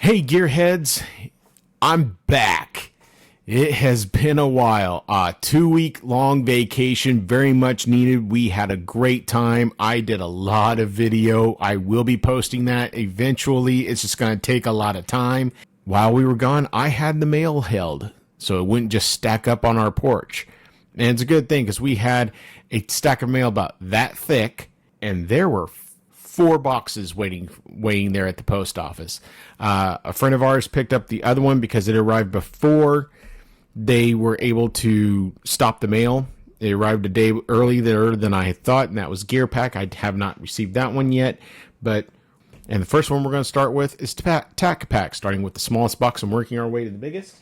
Hey gearheads, I'm back. It has been a while. 2-week long vacation, very much needed. We had a great time. I did a lot of video. I will be posting that eventually. It's just going to take a lot of time. While we were gone, I had the mail held, so it wouldn't just stack up on our porch. And it's a good thing because we had a stack of mail about that thick, and there were 4 boxes waiting there at the post office. A friend of ours picked up the other one because it arrived before they were able to stop the mail. It arrived a day earlier than I had thought, and that was GearPack. I have not received that one yet, and the first one we're going to start with is Tacpack, starting with the smallest box and working our way to the biggest.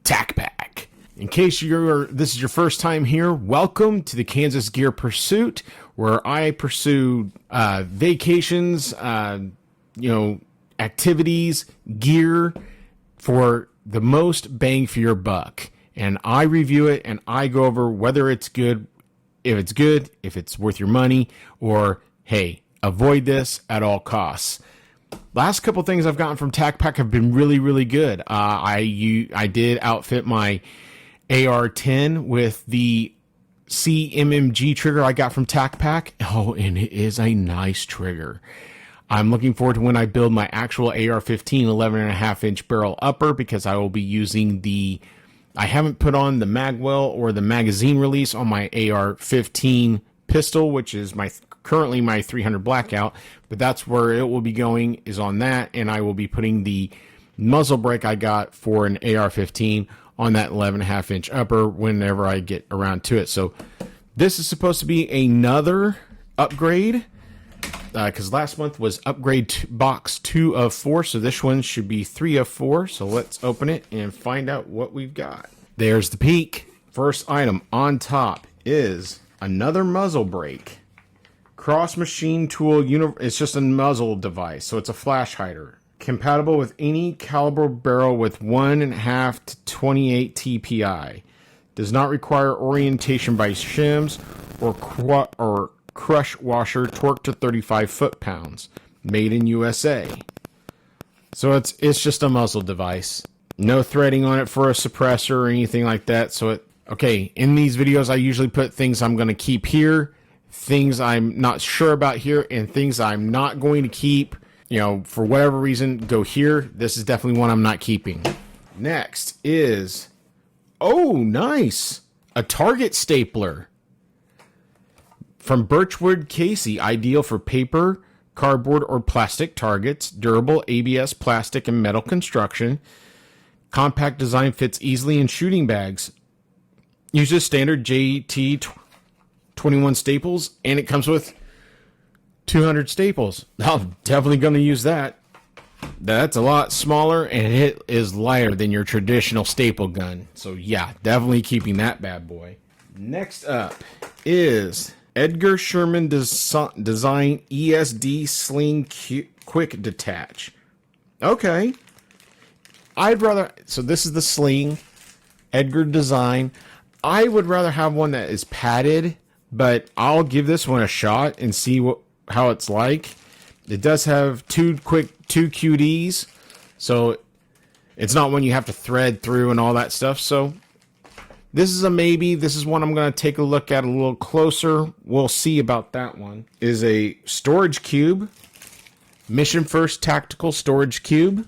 Tacpack. In case this is your first time here, welcome to the Kansas Gear Pursuit, where I pursue vacations, activities, gear for the most bang for your buck. And I review it and I go over whether it's good, if it's worth your money, or hey, avoid this at all costs. Last couple things I've gotten from TackPack have been really, really good. I did outfit my AR-10 with the CMMG trigger I got from TackPack. Oh, and it is a nice trigger. I'm looking forward to when I build my actual AR-15 11.5-inch barrel upper, because I will be using I haven't put on the magwell or the magazine release on my AR-15 pistol, which is currently my 300 blackout, but that's where it will be going, is on that, and I will be putting the muzzle brake I got for an AR-15 on that 11.5-inch upper whenever I get around to it. So this is supposed to be another upgrade, because last month was upgrade box 2 of 4, so this one should be 3 of 4. So let's open it and find out what we've got. There's the peak. First item on top is another muzzle brake. Cross machine tool, it's just a muzzle device, so it's a flash hider. Compatible with any caliber barrel with 1.5 to 28 TPI. Does not require orientation by shims or crush washer. Torque to 35 foot-pounds. Made in USA. So it's just a muzzle device. No threading on it for a suppressor or anything like that. Okay, in these videos I usually put things I'm going to keep here, things I'm not sure about here, and things I'm not going to keep, for whatever reason, go here. This is definitely one I'm not keeping. Next is, oh, nice, a target stapler from Birchwood Casey, ideal for paper, cardboard, or plastic targets. Durable ABS plastic and metal construction. Compact design, fits easily in shooting bags. Uses standard JT 21 staples, and it comes with 200 staples. I'm definitely going to use that. That's a lot smaller, and it is lighter than your traditional staple gun. So yeah, definitely keeping that bad boy. Next up is Edgar Sherman Design ESD Sling Quick Detach. Okay. So this is the sling, Edgar Design. I would rather have one that is padded, but I'll give this one a shot and see how it's like. It does have two QDs, so it's not one you have to thread through and all that stuff. So this is a maybe. This is one I'm going to take a look at a little closer. We'll see about that one. It is a storage cube. Mission First Tactical Storage Cube.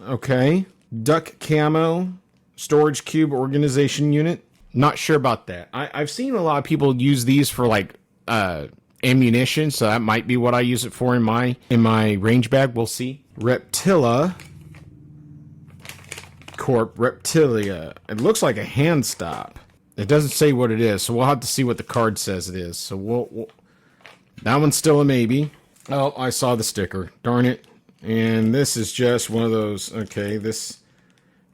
Okay. Duck Camo Storage Cube Organization Unit. Not sure about that. I've seen a lot of people use these for ammunition, so that might be what I use it for in my range bag. We'll see. Reptilia. It looks like a hand stop. It doesn't say what it is, so we'll have to see what the card says it is. So that one's still a maybe. Oh, I saw the sticker. Darn it. And this is just one of those. Okay,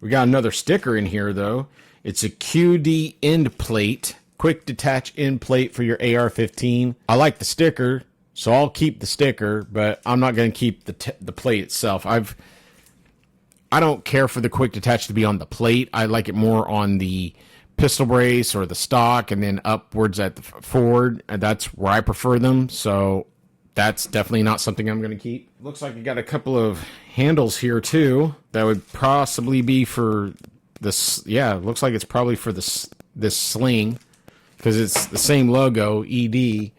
we got another sticker in here though. It's a QD end plate, quick detach end plate for your AR-15. I like the sticker, so I'll keep the sticker, but I'm not going to keep the plate itself. I don't care for the quick detach to be on the plate. I like it more on the pistol brace or the stock, and then upwards at the forward. And that's where I prefer them. So that's definitely not something I'm going to keep. Looks like you got a couple of handles here too. That would possibly be for this. Yeah, it looks like it's probably for this sling, because it's the same logo, ED,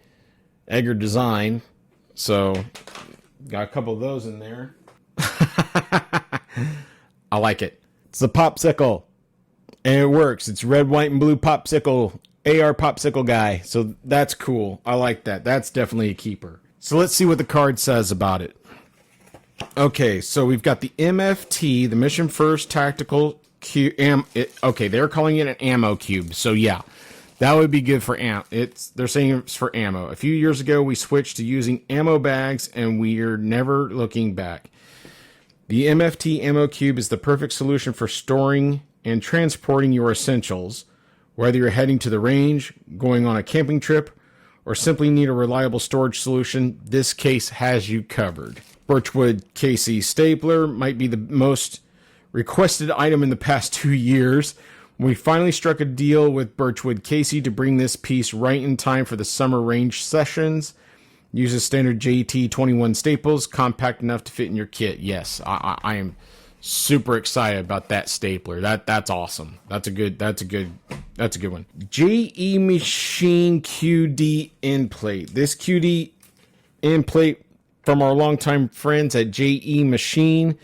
Edgar Design. So got a couple of those in there. I like it. It's a popsicle, and it works. It's red, white, and blue popsicle, AR popsicle guy. So that's cool. I like that. That's definitely a keeper. So let's see what the card says about it. Okay, so we've got the MFT, the Mission First Tactical Cube. Okay, they're calling it an ammo cube. So yeah, that would be good for ammo. They're saying it's for ammo. A few years ago, we switched to using ammo bags, and we're never looking back. The MFT Ammo Cube is the perfect solution for storing and transporting your essentials, whether you're heading to the range, going on a camping trip, or simply need a reliable storage solution. This case has you covered. Birchwood KC stapler might be the most requested item in the past 2 years. We finally struck a deal with Birchwood KC to bring this piece right in time for the summer range sessions. Uses standard JT21 staples, compact enough to fit in your kit. Yes, I am super excited about that stapler. That's awesome. That's a good one. JE Machine QD end plate. This QD end plate from our longtime friends at JE Machine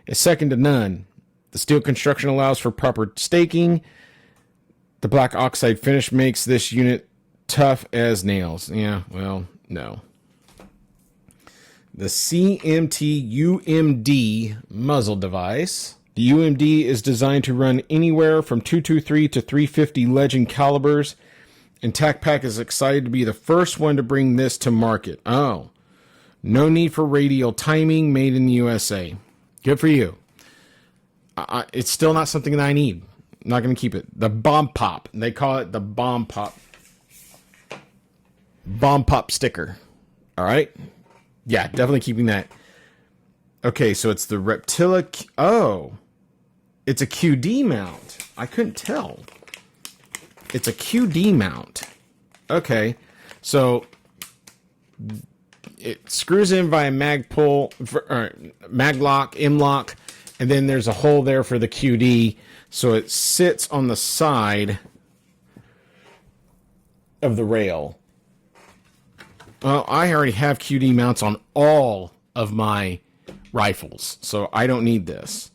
is second to none. The steel construction allows for proper staking. The black oxide finish makes this unit tough as nails. Yeah, well, no. The CMT UMD muzzle device. The UMD is designed to run anywhere from 223 to 350 Legend calibers, and Tacpack is excited to be the first one to bring this to market. Oh, no need for radial timing, made in the USA. Good for you. It's still not something that I need. I'm not going to keep it. The Bomb Pop. They call it the Bomb Pop. Bomb Pop sticker. All right. Yeah, definitely keeping that. Okay, so it's the Reptila. Oh, it's a QD mount. I couldn't tell. It's a QD mount. Okay, so it screws in via mag pull, mag lock, M lock, and then there's a hole there for the QD. So it sits on the side of the rail. Well, I already have QD mounts on all of my rifles, so I don't need this.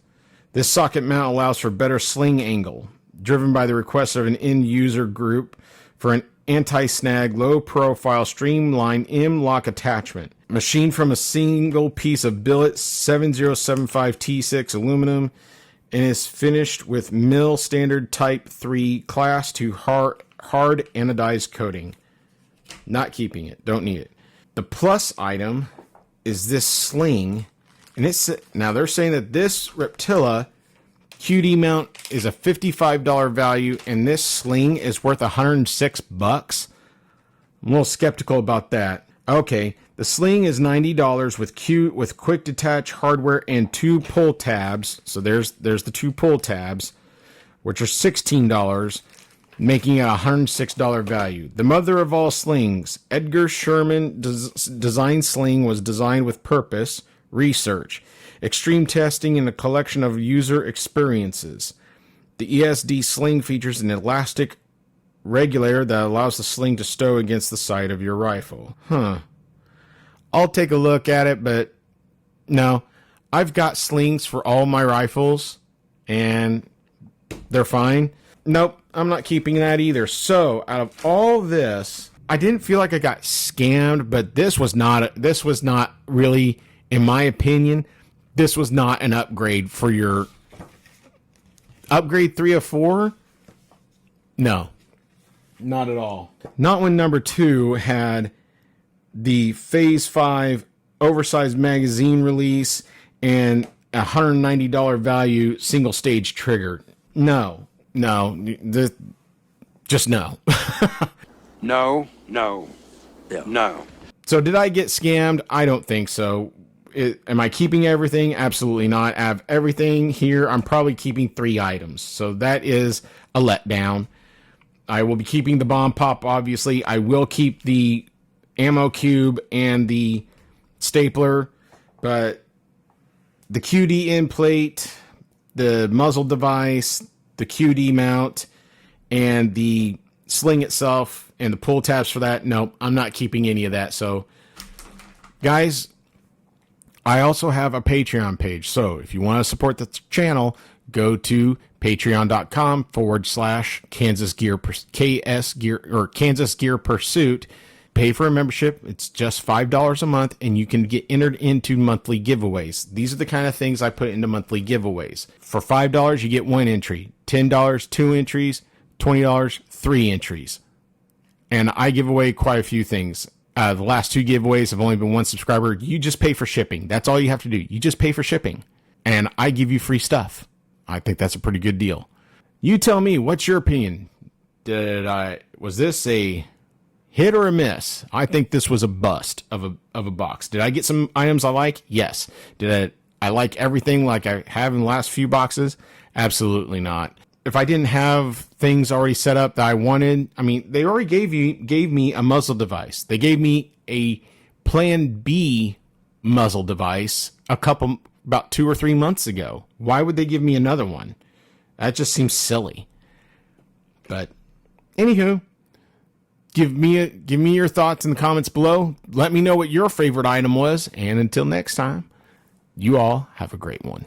This socket mount allows for better sling angle, driven by the request of an end user group for an anti-snag, low-profile, streamlined M-lock attachment. Machined from a single piece of billet 7075 T6 aluminum, and is finished with mill standard Type 3 Class 2 hard anodized coating. Not keeping it. Don't need it. The plus item is this sling. And it's now they're saying that this Reptila QD mount is a $55 value, and this sling is worth $106. I'm a little skeptical about that. Okay, the sling is $90 with quick detach hardware and 2 pull tabs. So there's the 2 pull tabs, which are $16. Making it a $106 value. The mother of all slings, Edgar Sherman design sling was designed with purpose, research, extreme testing, and a collection of user experiences. The ESD sling features an elastic regulator that allows the sling to stow against the side of your rifle. I'll take a look at it, but no. I've got slings for all my rifles, and they're fine. Nope, I'm not keeping that either. So, out of all this, I didn't feel like I got scammed, but this was not really, in my opinion, this was not an upgrade for your upgrade 3 of 4. No, not at all. Not when number 2 had the Phase 5 oversized magazine release and a $190 value single stage trigger. No. Just no. No. So did I get scammed? I don't think so. Am I keeping everything? Absolutely not. I have everything here. I'm probably keeping 3 items. So that is a letdown. I will be keeping the bomb pop, obviously. I will keep the ammo cube and the stapler, but the QD end plate, the muzzle device, the QD mount, and the sling itself, and the pull tabs for that, nope, I'm not keeping any of that. So, guys, I also have a Patreon page. So, if you want to support the channel, go to patreon.com/Kansas Gear KS Gear or Kansas Gear Pursuit. Pay for a membership. It's just $5 a month, and you can get entered into monthly giveaways. These are the kind of things I put into monthly giveaways. For $5, you get 1 entry. $10, 2 entries. $20, 3 entries. And I give away quite a few things. The last 2 giveaways have only been 1 subscriber. You just pay for shipping. That's all you have to do. You just pay for shipping. And I give you free stuff. I think that's a pretty good deal. You tell me, what's your opinion? Was this a hit or a miss? I think this was a bust of a box. Did I get some items I like? Yes. Did I like everything like I have in the last few boxes? Absolutely not. If I didn't have things already set up that I wanted, I mean, they already gave me a muzzle device. They gave me a Plan B muzzle device about 2 or 3 months ago. Why would they give me another one? That just seems silly. But anywho, give me your thoughts in the comments below. Let me know what your favorite item was, and until next time, you all have a great one.